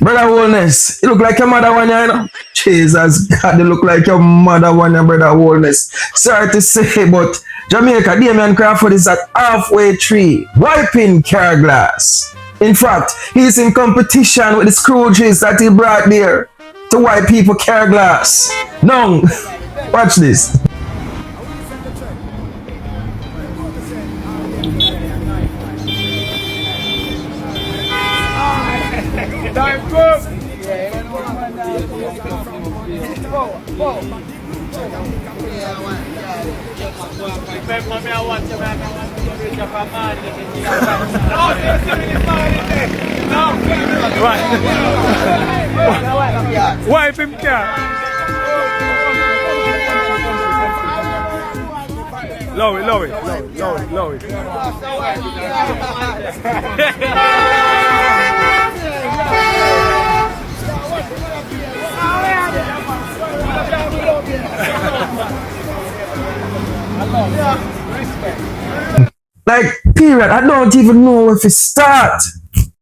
Brother Wholeness, you look like your mother one, you know? Jesus God, you look like your mother one, brother Wholeness. Sorry to say, but Jamaica, Damian Crawford is at halfway tree, wiping car glass. In fact, he's in competition with the Scrooges that he brought there to wipe people car glass. No, watch this. Wipe him car. Lower. Like, period, I don't even know where to start.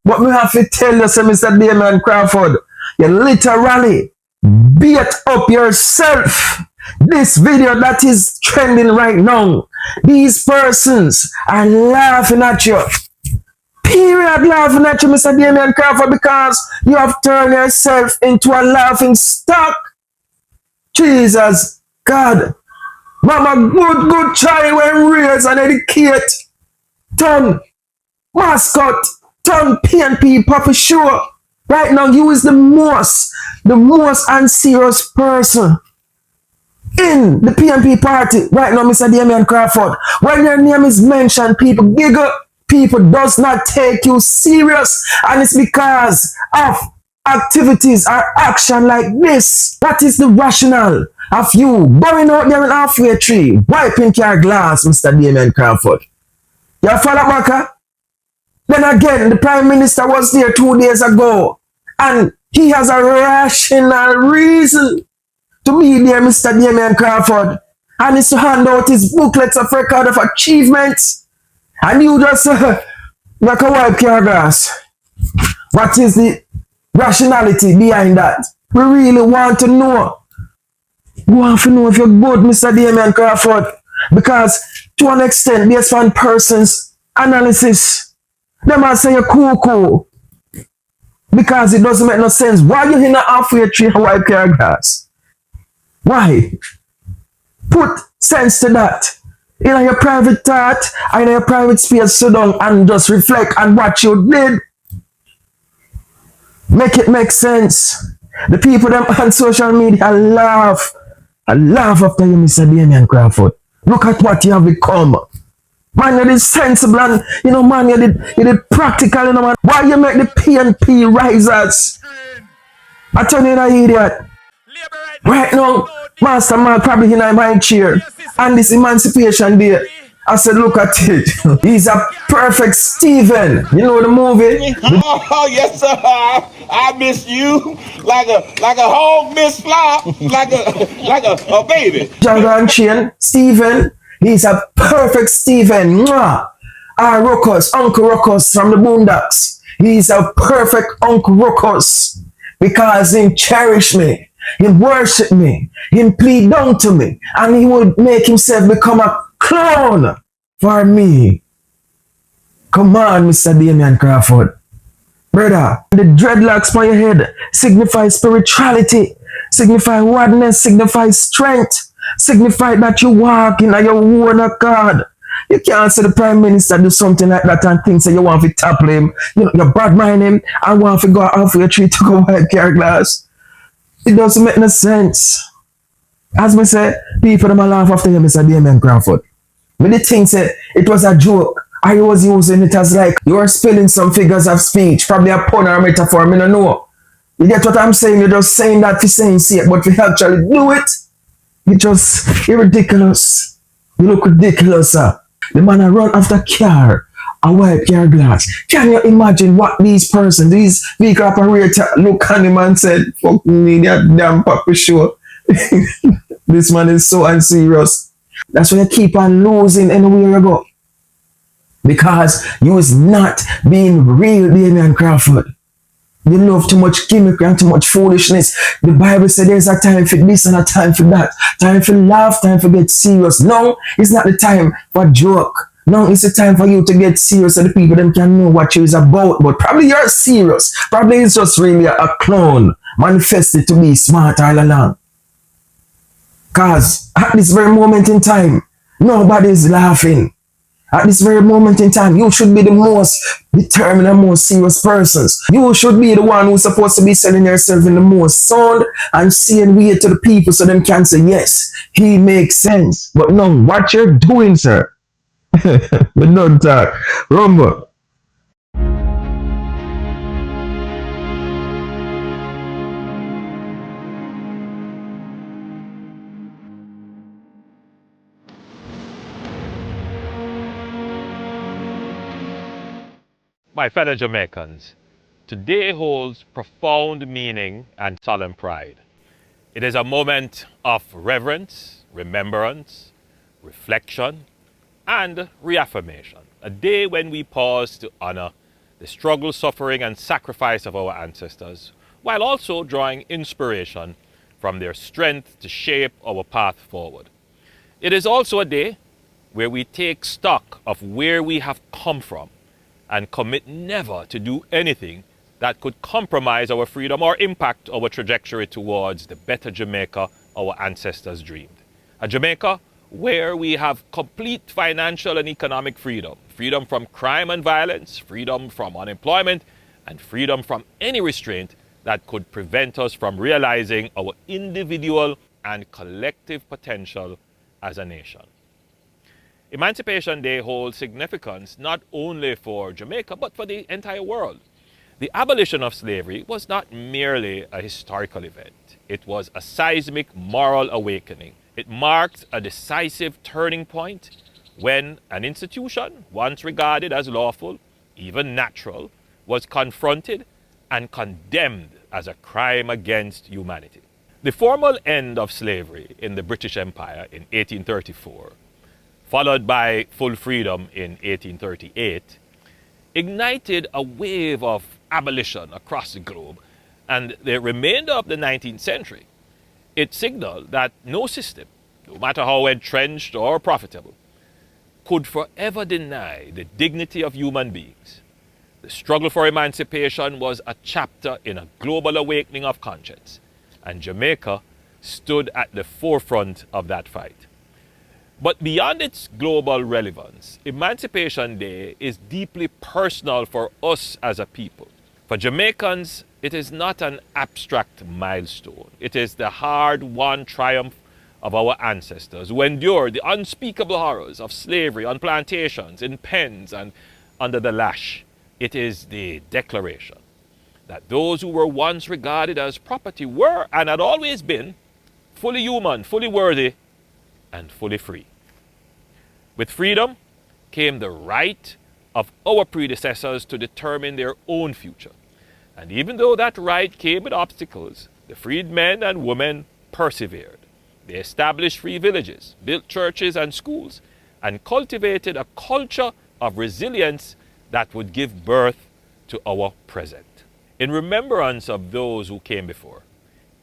But me have to tell you, so Mr. Damian Crawford, you literally beat up yourself. This video that is trending right now, these persons are laughing at you. Period, laughing at you, Mr. Damian Crawford, because you have turned yourself into a laughing stock. Jesus God. Mama, good child when raised and educate. Turn mascot, turn PNP Papa sure. Right now, you is the most unserious person in the PNP party. Right now, Mr. Damian Crawford. When your name is mentioned, people giggle. People does not take you serious. And it's because of activities or action like this. That is the rationale of you going out there in halfway tree, wiping car glass, Mr. Damian Crawford. You follow back? Then again, the Prime Minister was there 2 days ago, and he has a rational reason to be there, Mr. Damian Crawford. And it's to hand out his booklets of record of achievements. And you just like a wipe car glass. What is the rationality behind that? We really want to know. We want to know if you're good, Mr. Damian Crawford. Because to an extent, based on person's analysis, they might say you're cool. Because it doesn't make no sense. Why you in a halfway tree and wipe car glass? Why? Put sense to that. In your private thought, in your private space, sit down and just reflect on what you did. Make it make sense. The people them on social media laugh. I laugh after you, Mr. Damian Crawford. Look at what you have become. Man, you did sensible and, man, you did practical, man. Why you make the PNP risers? I tell you, an idiot. Right now, Master Man probably in my chair. And this Emancipation Day, I said, look at it. He's a perfect Steven. You know the movie? Oh, yes, sir. I miss you like a hog miss fly, like a baby. John Chain, Steven. He's a perfect Steven. Ruckus, Uncle Ruckus from the Boondocks. He's a perfect Uncle Ruckus because he cherish me. He worship me. He plead down to me. And he would make himself become a clown for me. Come on, Mr. Damian Crawford. Brother, the dreadlocks on your head signify spirituality, signify oneness, signify strength, signify that you walk in your word of God. You can't see the Prime Minister do something like that and think that you want to topple him. You bad mind him and want to go off your tree to go wipe car glass. It doesn't make no sense. As me say, people them laugh after you, Mr. Damian Crawford. But the thing said it was a joke. I was using it as like you are spelling some figures of speech, probably a pun or a metaphor. I don't know. You get what I'm saying? You're just saying that for saying it, but we actually do it. You're ridiculous. You look ridiculous, sir. The man I run after car and wipe car glass. Can you imagine what these persons, these vehicle operator look at him and said, fuck me, that damn puppy show. This man is so unserious. That's why you keep on losing anywhere you go. Because you is not being real, Damian Crawford. You love too much gimmick and too much foolishness. The Bible said there's a time for this and a time for that. Time for laugh, time for get serious. No, it's not the time for joke. No, it's the time for you to get serious so the people them can know what you is about. But probably you're serious. Probably it's just really a clown manifested to be smart all along. Cause at this very moment in time, nobody's laughing. At this very moment in time, you should be the most determined and most serious persons. You should be the one who's supposed to be selling yourself in the most sound and saying way to the people so them can say, yes, he makes sense. But no, what you're doing, sir. We don't talk. Rumble. My fellow Jamaicans, today holds profound meaning and solemn pride. It is a moment of reverence, remembrance, reflection, and reaffirmation. A day when we pause to honor the struggle, suffering, and sacrifice of our ancestors, while also drawing inspiration from their strength to shape our path forward. It is also a day where we take stock of where we have come from and commit never to do anything that could compromise our freedom or impact our trajectory towards the better Jamaica our ancestors dreamed. A Jamaica where we have complete financial and economic freedom, freedom from crime and violence, freedom from unemployment, and freedom from any restraint that could prevent us from realizing our individual and collective potential as a nation. Emancipation Day holds significance not only for Jamaica, but for the entire world. The abolition of slavery was not merely a historical event. It was a seismic moral awakening. It marked a decisive turning point when an institution, once regarded as lawful, even natural, was confronted and condemned as a crime against humanity. The formal end of slavery in the British Empire in 1834, followed by full freedom in 1838, ignited a wave of abolition across the globe, and the remainder of the 19th century, it signaled that no system, no matter how entrenched or profitable, could forever deny the dignity of human beings. The struggle for emancipation was a chapter in a global awakening of conscience, and Jamaica stood at the forefront of that fight. But beyond its global relevance, Emancipation Day is deeply personal for us as a people. For Jamaicans, it is not an abstract milestone. It is the hard-won triumph of our ancestors who endured the unspeakable horrors of slavery on plantations, in pens, and under the lash. It is the declaration that those who were once regarded as property were and had always been fully human, fully worthy, and fully free. With freedom came the right of our predecessors to determine their own future. And even though that right came with obstacles, the freed men and women persevered. They established free villages, built churches and schools, and cultivated a culture of resilience that would give birth to our present. In remembrance of those who came before,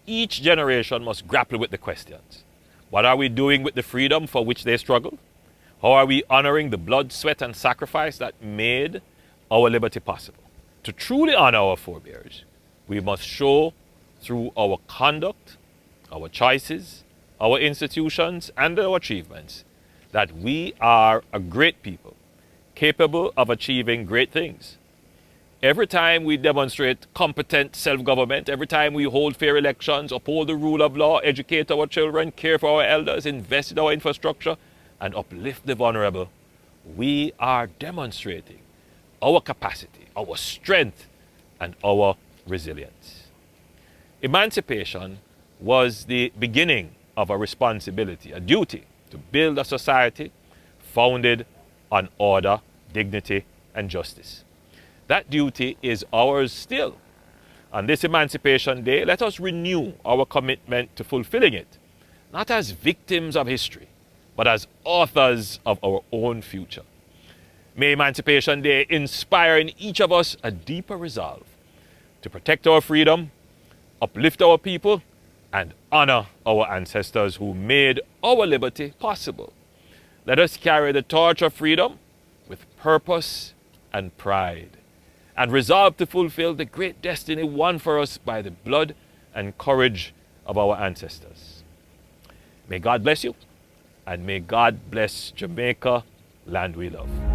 each generation must grapple with the questions. What are we doing with the freedom for which they struggled? How are we honoring the blood, sweat, and sacrifice that made our liberty possible? To truly honor our forebears, we must show through our conduct, our choices, our institutions, and our achievements that we are a great people, capable of achieving great things. Every time we demonstrate competent self-government, every time we hold fair elections, uphold the rule of law, educate our children, care for our elders, invest in our infrastructure, and uplift the vulnerable, we are demonstrating our capacity, our strength, and our resilience. Emancipation was the beginning of a responsibility, a duty to build a society founded on order, dignity, and justice. That duty is ours still. On this Emancipation Day, let us renew our commitment to fulfilling it, not as victims of history, but as authors of our own future. May Emancipation Day inspire in each of us a deeper resolve to protect our freedom, uplift our people, and honor our ancestors who made our liberty possible. Let us carry the torch of freedom with purpose and pride, and resolve to fulfill the great destiny won for us by the blood and courage of our ancestors. May God bless you, and may God bless Jamaica, land we love.